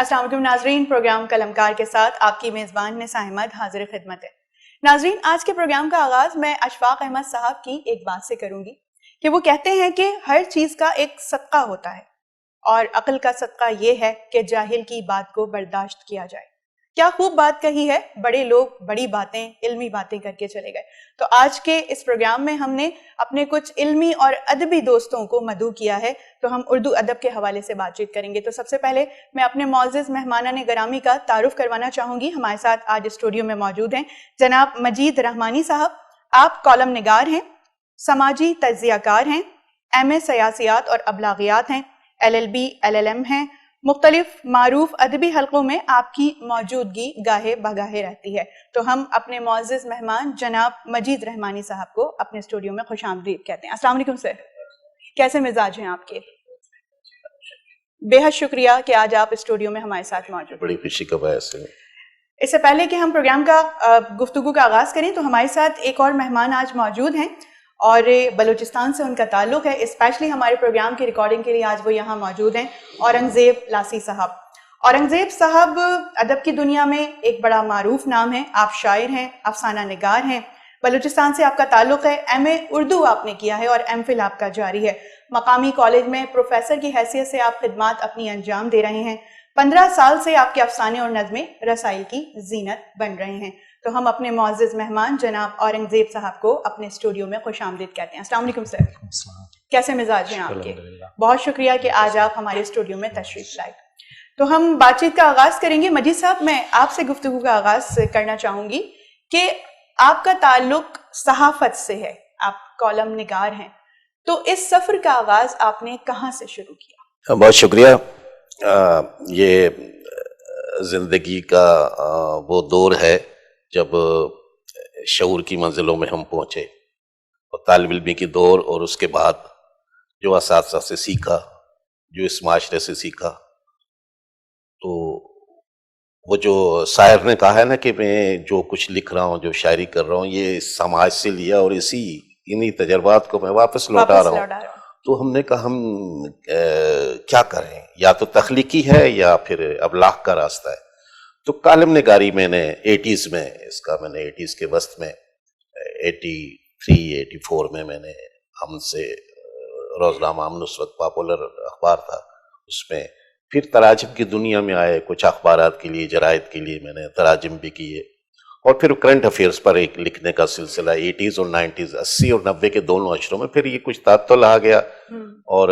السلام علیکم ناظرین، پروگرام قلمکار کے ساتھ آپ کی میزبان نساء احمد حاضر خدمت ہے۔ ناظرین، آج کے پروگرام کا آغاز میں اشفاق احمد صاحب کی ایک بات سے کروں گی کہ وہ کہتے ہیں کہ ہر چیز کا ایک صدقہ ہوتا ہے اور عقل کا صدقہ یہ ہے کہ جاہل کی بات کو برداشت کیا جائے۔ کیا خوب بات کہی ہے، بڑے لوگ بڑی باتیں، علمی باتیں کر کے چلے گئے۔ تو آج کے اس پروگرام میں ہم نے اپنے کچھ علمی اور ادبی دوستوں کو مدعو کیا ہے، تو ہم اردو ادب کے حوالے سے بات چیت کریں گے۔ تو سب سے پہلے میں اپنے معزز مہمانان گرامی کا تعارف کروانا چاہوں گی۔ ہمارے ساتھ آج اسٹوڈیو میں موجود ہیں جناب مجید رحمانی صاحب۔ آپ کالم نگار ہیں، سماجی تجزیہ کار ہیں، ایم اے سیاسیات اور ابلاغیات ہیں، LLB LLM ہیں۔ مختلف معروف ادبی حلقوں میں آپ کی موجودگی گاہے بگاہے رہتی ہے۔ تو ہم اپنے معزز مہمان جناب مجید رحمانی صاحب کو اپنے اسٹوڈیو میں خوش آمدید کہتے ہیں۔ السلام علیکم سر، کیسے مزاج ہیں آپ کے؟ بے حد شکریہ کہ آج آپ اسٹوڈیو میں ہمارے ساتھ موجود ہیں۔ بڑی خوشی کا باعث ہے۔ اس سے پہلے کہ ہم پروگرام کا گفتگو کا آغاز کریں تو ہمارے ساتھ ایک اور مہمان آج موجود ہیں اور بلوچستان سے ان کا تعلق ہے۔ اسپیشلی ہمارے پروگرام کی ریکارڈنگ کے لیے آج وہ یہاں موجود ہیں، اورنگزیب لاسی صاحب۔ اورنگزیب صاحب ادب کی دنیا میں ایک بڑا معروف نام ہے۔ آپ شاعر ہیں، افسانہ نگار ہیں، بلوچستان سے آپ کا تعلق ہے، MA اردو آپ نے کیا ہے اور MPhil آپ کا جاری ہے۔ مقامی کالج میں پروفیسر کی حیثیت سے آپ خدمات اپنی انجام دے رہے ہیں۔ 15 سال سے آپ کے افسانے اور نظمیں رسائل کی زینت بن رہے ہیں۔ تو ہم اپنے معزز مہمان جناب اورنگزیب صاحب کو اپنے اسٹوڈیو میں خوش آمدید کہتے ہیں۔ السلام علیکم سر، کیسے مزاج ہیں آپ کے؟ بہت شکریہ کہ آج آپ ہمارے اسٹوڈیو میں تشریف لائے۔ تو ہم بات چیت کا آغاز کریں گے۔ مجید صاحب، میں آپ سے گفتگو کا آغاز کرنا چاہوں گی کہ آپ کا تعلق صحافت سے ہے، آپ کالم نگار ہیں، تو اس سفر کا آغاز آپ نے کہاں سے شروع کیا؟ بہت شکریہ۔ یہ زندگی کا وہ دور ہے جب شعور کی منزلوں میں ہم پہنچے، اور طالب علمی کی دور، اور اس کے بعد جو اساتذہ سے سیکھا، جو اس معاشرے سے سیکھا، تو وہ جو شاعر نے کہا ہے نا کہ میں جو کچھ لکھ رہا ہوں، جو شاعری کر رہا ہوں، یہ سماج سے لیا اور انہی تجربات کو میں واپس لوٹا رہا ہوں۔ تو ہم نے کہا ہم کیا کریں، یا تو تخلیقی ہے یا پھر ابلاغ کا راستہ ہے۔ تو کالم نگاری میں نے 80s میں میں نے 80s کے وسط میں 83 84 میں نے ہم سے روزنامہ ہم نصرت پاپولر اخبار تھا، اس میں پھر تراجم کی دنیا میں آئے، کچھ اخبارات کے لیے، جرائد کے لیے میں نے تراجم بھی کیے، اور پھر کرنٹ افیئرس پر ایک لکھنے کا سلسلہ 80s اور 90s 80 اور 90 کے دونوں اشروں میں پھر یہ کچھ تعطل آ گیا، اور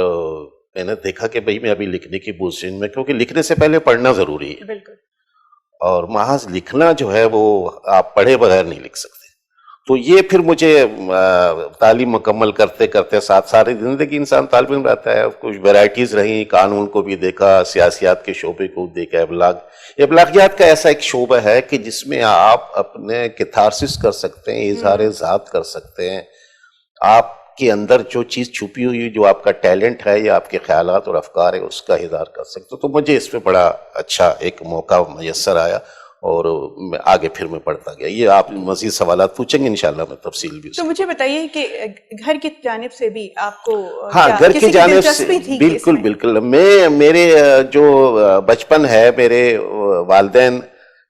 میں نے دیکھا کہ بھئی میں ابھی لکھنے کی پوزیشن میں، کیونکہ لکھنے سے پہلے پڑھنا ضروری ہے، بالکل، اور محض لکھنا جو ہے وہ آپ پڑھے بغیر نہیں لکھ سکتے۔ تو یہ پھر مجھے تعلیم مکمل کرتے کرتے ساتھ ساری زندگی انسان طالب علم رہتا ہے، کچھ ویرائٹیز رہیں، قانون کو بھی دیکھا، سیاسیات کے شعبے کو دیکھا، ابلاغیات کا ایسا ایک شعبہ ہے کہ جس میں آپ اپنے کتھارسس کر سکتے ہیں، اظہار ذات کر سکتے ہیں، آپ کے اندر جو چیز چھپی ہوئی، جو آپ کا ٹیلنٹ ہے یا آپ کے خیالات اور افکار ہے، اس کا اظہار کر سکتے. تو مجھے اس میں بڑا اچھا ایک موقع میسر آیا اور آگے پھر میں پڑھتا گیا. یہ آپ مزید سوالات پوچھیں گے انشاءاللہ میں تفصیل بھی. تو مجھے بتائیے کہ گھر کی جانب سے بھی آپ کو ہاں گھر کی جانب سے بالکل بالکل میرے جو بچپن ہے، میرے والدین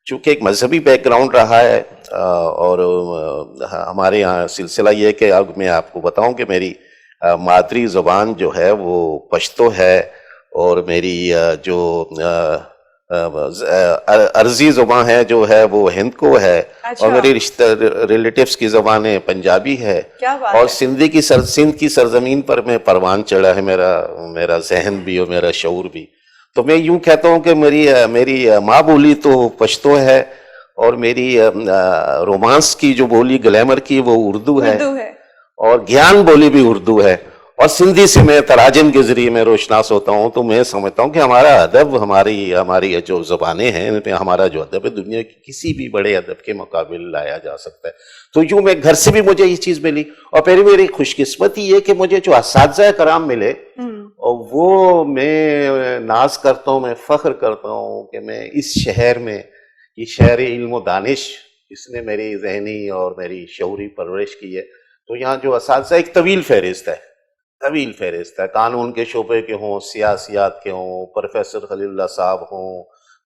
چونکہ ایک مذہبی بیک گراؤنڈ رہا ہے، اور ہمارے یہاں سلسلہ یہ ہے کہ اب میں آپ کو بتاؤں کہ میری مادری زبان جو ہے وہ پشتو ہے، اور میری جو عرضی زبان ہے جو ہے وہ ہند کو ہے، اور میری ریلیٹیوز کی زبانیں پنجابی ہے، اور سندھ کی سرزمین پر میں پروان چڑھا ہے میرا ذہن بھی اور میرا شعور بھی. تو میں یوں کہتا ہوں کہ میری ماں بولی تو پشتو ہے، اور میری رومانس کی جو بولی گلیمر کی وہ اردو ہے، اور گیان بولی بھی اردو ہے، اور سندھی سے میں تراجم کے ذریعے میں روشناس ہوتا ہوں. تو میں سمجھتا ہوں کہ ہمارا ادب، ہماری جو زبانیں ہیں، ہمارا جو ادب ہے دنیا کی کسی بھی بڑے ادب کے مقابل لایا جا سکتا ہے. تو یوں میں گھر سے بھی مجھے یہ چیز ملی، اور پھر میری خوش قسمتی یہ کہ مجھے جو اساتذہ کرام ملے، اور وہ میں ناز کرتا ہوں، میں فخر کرتا ہوں کہ میں اس شہر میں، یہ شہر علم و دانش، اس نے میری ذہنی اور میری شعوری پرورش کی ہے. تو یہاں جو اساتذہ ایک طویل فہرست ہے، قانون کے شعبے کے ہوں، سیاسیات کے ہوں، پروفیسر خلیل اللہ صاحب ہوں،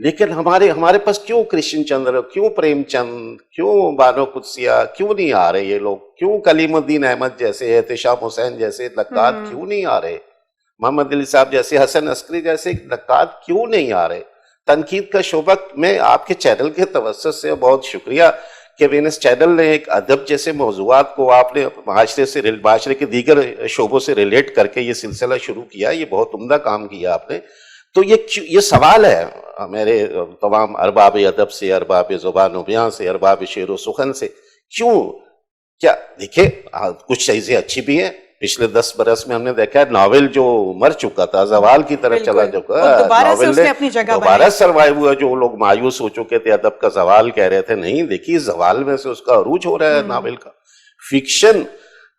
لیکن ہمارے پاس کیوں کرشن چندر، کیوں پریم چند، کیوں بانو قدسیہ کیوں نہیں آ رہے یہ لوگ؟ کیوں کلیم الدین احمد جیسے، احتشام حسین جیسے نقاد کیوں نہیں آ رہے؟ محمد علی صاحب جیسے، حسن عسکری جیسے نقاد کیوں نہیں آ رہے؟ تنقید کا شعبہ میں آپ کے چینل کے توسط سے بہت شکریہ کہ وینس چینل نے ایک ادب جیسے موضوعات کو آپ نے معاشرے کے دیگر شعبوں سے ریلیٹ کر کے یہ سلسلہ شروع کیا. یہ بہت عمدہ کام کیا آپ نے. تو یہ سوال ہے میرے تمام ارباب ادب سے، ارباب زبان و بیان سے، ارباب شعر و سخن سے، کیوں؟ کیا دیکھیں کچھ چیزیں اچھی بھی ہیں. پچھلے 10 برس میں ہم نے دیکھا ہے ناول جو مر چکا تھا، زوال کی طرف چلا چکا، ناول نے دوبارہ سروائیو ہوا. جو لوگ مایوس ہو چکے تھے، ادب کا زوال کہہ رہے تھے، نہیں دیکھیے زوال میں سے اس کا عروج ہو رہا ہے ناول کا. فکشن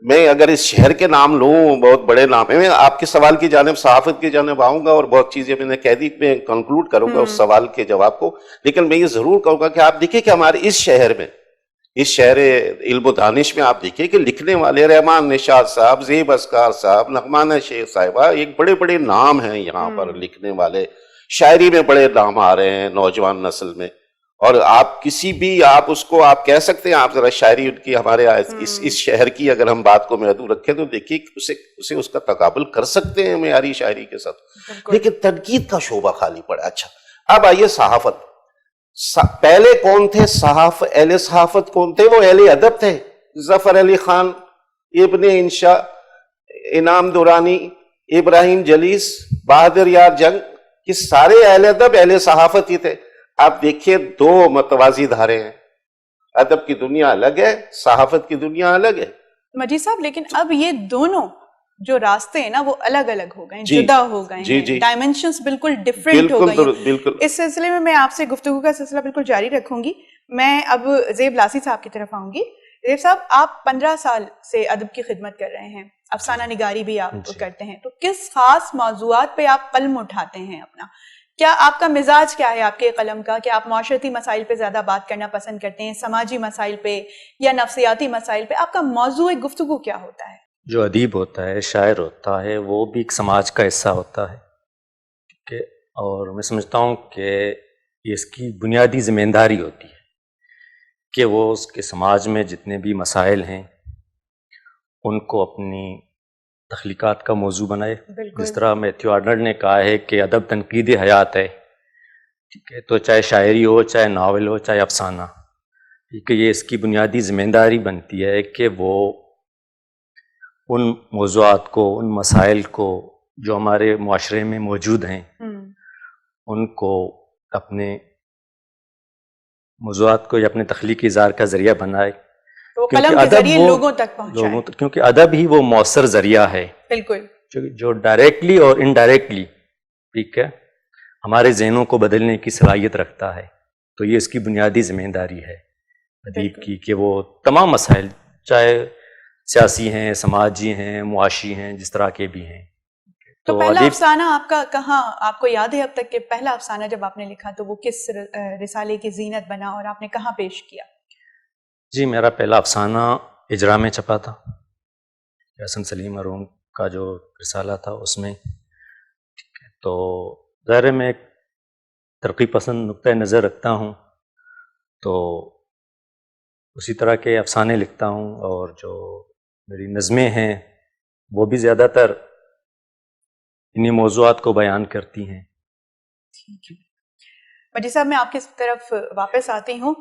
میں اگر اس شہر کے نام لوں، بہت بڑے نام ہیں. میں آپ کے سوال کی جانب، صحافت کی جانب آؤں گا اور بہت چیزیں میں نے کہہ دی، میں کنکلوڈ کروں گا اس سوال کے جواب کو. لیکن میں یہ ضرور کہوں گا کہ آپ دیکھیں کہ ہمارے اس شہر میں، اس شہر علم و دانش میں آپ دیکھیں کہ لکھنے والے رحمان نشاط صاحب، زیب اسکار صاحب، نغمانہ شیخ صاحبہ، ایک بڑے بڑے نام ہیں یہاں پر لکھنے والے. شاعری میں بڑے نام آ رہے ہیں نوجوان نسل میں. اور آپ کسی بھی، آپ اس کو آپ کہہ سکتے ہیں، آپ ذرا شاعری ان کی ہمارے اس شہر کی اگر ہم بات کو محدود رکھیں تو دیکھیے اسے اس کا تقابل کر سکتے ہیں معیاری شاعری کے ساتھ. لیکن تنقید کا شعبہ خالی پڑا. اچھا اب آئیے صحافت. پہلے کون تھے اہل صحافت؟ کون تھے؟ وہ اہل ادب تھے. ظفر علی خان، ابن انشا، انعام دورانی، ابراہیم جلیس، بہادر یار جنگ، یہ سارے اہل ادب، اہل صحافت ہی تھے. آپ دیکھیے دو متوازی دھارے ہیں. ادب کی دنیا الگ ہے، صحافت کی دنیا الگ ہے. مجید صاحب لیکن اب یہ دونوں جو راستے ہیں نا وہ الگ الگ ہو گئے، جدا ہو گئے ہیں، ڈائمنشنز بالکل ڈیفرنٹ ہو گئی ہیں. اس سلسلے میں آپ سے گفتگو کا سلسلہ بالکل جاری رکھوں گی. میں اب زیب لاسی صاحب کی طرف آؤں گی. زیب صاحب آپ 15 سال سے ادب کی خدمت کر رہے ہیں، افسانہ نگاری بھی آپ کرتے ہیں، تو کس خاص موضوعات پہ آپ قلم اٹھاتے ہیں اپنا؟ کیا آپ کا مزاج کیا ہے آپ کے قلم کا؟ کہ آپ معاشرتی مسائل پہ زیادہ بات کرنا پسند کرتے ہیں، سماجی مسائل پہ یا نفسیاتی مسائل پہ؟ آپ کا موضوع گفتگو کیا ہوتا ہے؟ جو ادیب ہوتا ہے، شاعر ہوتا ہے، وہ بھی ایک سماج کا حصہ ہوتا ہے. اور میں سمجھتا ہوں کہ یہ اس کی بنیادی ذمہ داری ہوتی ہے کہ وہ اس کے سماج میں جتنے بھی مسائل ہیں ان کو اپنی تخلیقات کا موضوع بنائے. جس طرح میتھیو آرنلڈ نے کہا ہے کہ ادب تنقید حیات ہے، ٹھیک ہے، تو چاہے شاعری ہو، چاہے ناول ہو، چاہے افسانہ، ٹھیک ہے، یہ اس کی بنیادی ذمہ داری بنتی ہے کہ وہ ان موضوعات کو، ان مسائل کو جو ہمارے معاشرے میں موجود ہیں ان کو اپنے موضوعات کو یا اپنے تخلیقی اظہار کا ذریعہ بنائے. قلم کے ذریعے لوگوں تک پہنچائے، کیونکہ ادب ہی وہ مؤثر ذریعہ ہے بالکل جو ڈائریکٹلی اور انڈائریکٹلی، ٹھیک ہے، ہمارے ذہنوں کو بدلنے کی صلاحیت رکھتا ہے. تو یہ اس کی بنیادی ذمہ داری ہے ادیب کی کہ وہ تمام مسائل، چاہے سیاسی ہیں، سماجی ہیں، معاشی ہیں، جس طرح کے بھی ہیں. تو پہلا افسانہ آپ کا کہاں، آپ کو یاد ہے اب تک کہ پہلا افسانہ جب آپ نے لکھا تو وہ کس رسالے کی زینت بنا اور آپ نے کہاں پیش کیا؟ جی میرا پہلا افسانہ اجرا میں چھپا تھا، حسن سلیم مرحوم کا جو رسالہ تھا اس میں. تو ظاہر میں ایک ترقی پسند نقطۂ نظر رکھتا ہوں، تو اسی طرح کے افسانے لکھتا ہوں، اور جو میری نظمیں ہیں وہ بھی زیادہ تر انہی موضوعات کو بیان کرتی ہیں. مجید صاحب میں آپ کی طرف واپس آتی ہوں.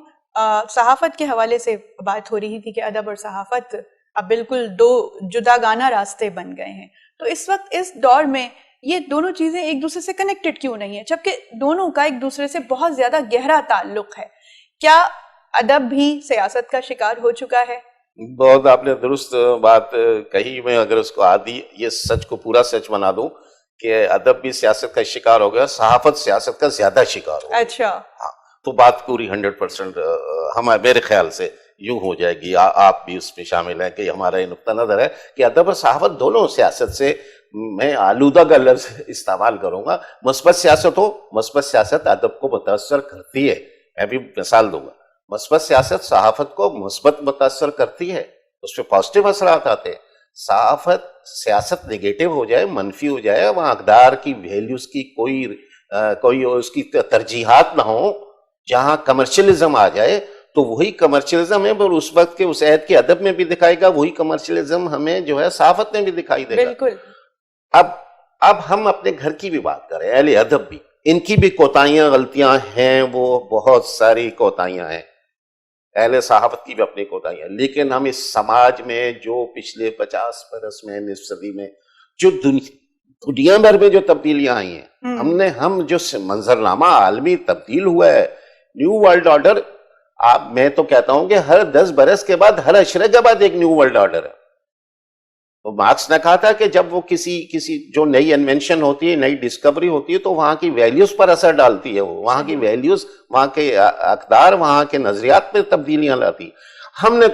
صحافت کے حوالے سے بات ہو رہی تھی کہ ادب اور صحافت اب بالکل دو جداگانہ راستے بن گئے ہیں. تو اس وقت اس دور میں یہ دونوں چیزیں ایک دوسرے سے کنیکٹڈ کیوں نہیں ہیں، جبکہ دونوں کا ایک دوسرے سے بہت زیادہ گہرا تعلق ہے؟ کیا ادب بھی سیاست کا شکار ہو چکا ہے؟ بہت آپ نے درست بات کہی. میں اگر اس کو آدھی یہ سچ کو پورا سچ بنا دوں کہ ادب بھی سیاست کا شکار ہو گیا، صحافت سیاست کا زیادہ شکار ہو گیا. اچھا، ہاں، تو بات پوری 100% میرے خیال سے یوں ہو جائے گی، آپ بھی اس میں شامل ہیں کہ ہمارا یہ نقطہ نظر ہے کہ ادب اور صحافت دونوں سیاست سے، میں آلودہ کا لفظ استعمال کروں گا، مثبت سیاست ہو، مثبت سیاست ادب کو متاثر کرتی ہے. میں بھی مثال دوں گا، مثبت سیاست صحافت کو مثبت متاثر کرتی ہے، اس پہ پازیٹیو اثرات آتے ہیں. سیاست نگیٹو ہو جائے، منفی ہو جائے، وہاں اقدار کی ویلیوز کی کوئی کوئی اس کی ترجیحات نہ ہوں. جہاں کمرشلزم آ جائے تو وہی کمرشلزم ہے، پر اس وقت کے اس عہد کے ادب میں بھی دکھائے گا، وہی کمرشلزم ہمیں جو ہے صحافت میں بھی دکھائی دے گا. بالکل. اب ہم اپنے گھر کی بھی بات کریں، اہل ادب بھی، ان کی بھی کوتاہیاں غلطیاں ہیں، وہ بہت ساری کوتاہیاں ہیں. اہل صحافت کی بھی اپنی کوتاہیاں، لیکن ہم اس سماج میں جو پچھلے 50 برس میں، نصف صدی میں جو دنیا بھر میں جو تبدیلیاں آئی ہیں، ہم جو منظرنامہ عالمی تبدیل ہوا ہے، نیو ورلڈ آرڈر، میں تو کہتا ہوں کہ ہر 10 برس کے بعد، ہر عشرے کے بعد ایک نیو ورلڈ آرڈر ہے. تو مارکس نے کہا تھا کہ جب وہ کسی جو نئی انوینشن ہوتی ہے، نئی ڈسکوری ہوتی ہے، تو وہاں کی ویلیوز پر اثر ڈالتی ہے، وہاں کی ویلیوز، وہاں کے اقدار، وہاں کے نظریات پہ تبدیلیاں لاتی. ہم نے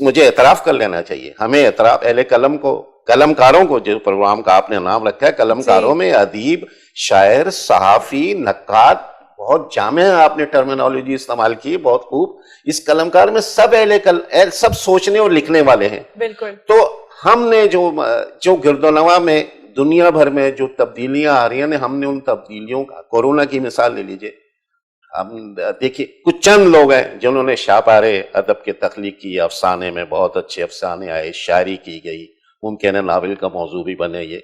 مجھے اعتراف کر لینا چاہیے، ہمیں اعتراف، اہل قلم کو، قلمکاروں کو، جو پروگرام کا آپ نے نام رکھا ہے، قلمکاروں میں ادیب، شاعر، صحافی، نقاد، بہت جامع آپ نے ٹرمینالوجی استعمال کی، بہت خوب. اس قلمکار میں سب سوچنے اور لکھنے والے ہیں. بالکل. تو ہم نے جو گرد و نواح میں دنیا بھر میں جو تبدیلیاں آ رہی ہیں، ہم نے ان تبدیلیوں کا، کورونا کی مثال لے لیجئے. ہم دیکھیے کچھ چند لوگ ہیں جنہوں نے شاہپارے ادب کے تخلیق کی، افسانے میں بہت اچھے افسانے آئے، شاعری کی گئی، ممکن ہے ناول کا موضوع بھی بنے یہ.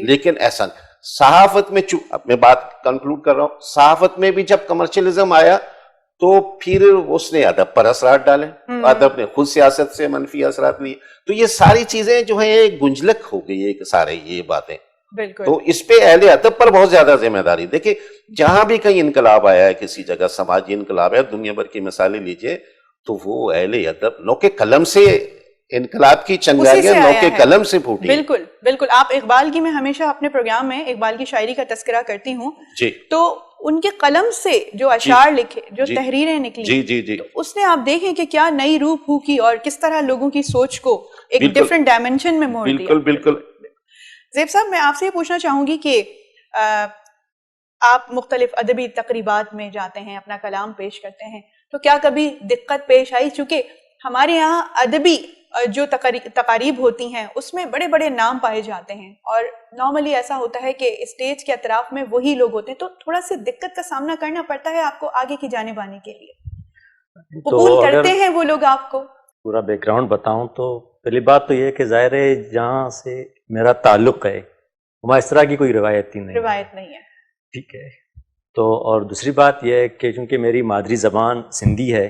لیکن ایسا صحافت میں، اب میں بات کنکلوڈ کر رہا ہوں، صحافت میں بھی جب کمرشلزم آیا تو پھر اس نے ادب پر اثرات ڈالے، ادب نے خود سیاست سے منفی اثرات لیے. تو یہ ساری چیزیں جو ہیں ایک گنجلک ہو گئی ہے، سارے یہ باتیں. تو اس پہ اہل ادب پر بہت زیادہ ذمہ داری. دیکھیں جہاں بھی کہیں انقلاب آیا ہے، کسی جگہ سماجی انقلاب ہے، دنیا بھر کی مثالیں لیجئے، تو وہ اہل ادب نو کے قلم سے انقلاب کی چنگاریاں نو کے قلم سے پھوٹی. بالکل بالکل. آپ اقبال کی، میں ہمیشہ اپنے پروگرام میں اقبال کی شاعری کا تذکرہ کرتی ہوں، تو ان کے قلم سے جو اشعار لکھے، جو تحریریں نکلی، اس نے آپ دیکھیں کہ کیا نئی روح پھونکی اور کس طرح لوگوں کی سوچ کو ایک ڈیفرنٹ ڈائمنشن میں موڑ دیا. بالکل بالکل. زیب صاحب، میں آپ سے یہ پوچھنا چاہوں گی کہ آپ مختلف ادبی تقریبات میں جاتے ہیں، اپنا کلام پیش کرتے ہیں، تو کیا کبھی دقت پیش آئی؟ چونکہ ہمارے یہاں ادبی جو تقاریب ہوتی ہیں اس میں بڑے بڑے نام پائے جاتے ہیں، اور نارملی ایسا ہوتا ہے کہ اسٹیج کے اطراف میں وہی لوگ ہوتے ہیں، تو تھوڑا سی دقت کا سامنا کرنا پڑتا ہے آپ کو آگے کی جانب آنے کے لیے. قبول کرتے ہیں وہ لوگ آپ کو؟ پورا بیک گراؤنڈ بتاؤں تو پہلی بات تو یہ کہ ظاہر ہے جہاں سے میرا تعلق ہے وہاں اس طرح کی کوئی روایت نہیں ہے. ٹھیک ہے. تو اور دوسری بات یہ ہے کہ چونکہ میری مادری زبان سندھی ہے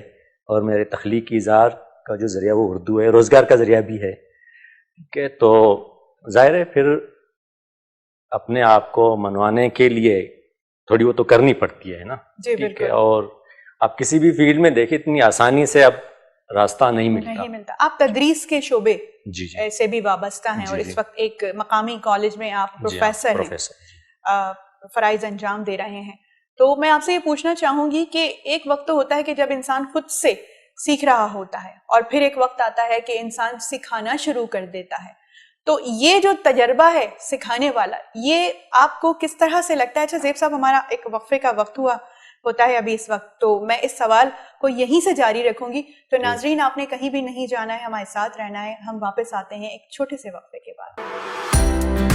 اور میرے تخلیقی اظہار کا جو ذریعہ وہ اردو ہے، روزگار کا ذریعہ بھی ہے، ٹھیک ہے، تو ظاہر ہے پھر اپنے آپ کو منوانے کے لیے تھوڑی وہ تو کرنی پڑتی ہے نا. ٹھیک ہے. اور آپ کسی بھی فیلڈ میں دیکھیں اتنی آسانی سے اب راستہ نہیں ملتا. آپ تدریس کے شعبے سے بھی وابستہ ہیں، اور اس وقت ایک مقامی کالج میں آپ پروفیسر ہیں، فرائض انجام دے رہے ہیں. تو میں آپ سے یہ پوچھنا چاہوں گی کہ ایک وقت تو ہوتا ہے کہ جب انسان خود سے سیکھ رہا ہوتا ہے، اور پھر ایک وقت آتا ہے کہ انسان سکھانا شروع کر دیتا ہے. تو یہ جو تجربہ ہے سکھانے والا، یہ آپ کو کس طرح سے لگتا ہے؟ اچھا زیب صاحب، ہمارا ایک وقفے کا وقت ہوتا ہے ابھی اس وقت، تو میں اس سوال کو یہیں سے جاری رکھوں گی. تو ناظرین، آپ نے کہیں بھی نہیں جانا ہے، ہمارے ساتھ رہنا ہے. ہم واپس آتے ہیں ایک چھوٹے سے وقفے کے بعد.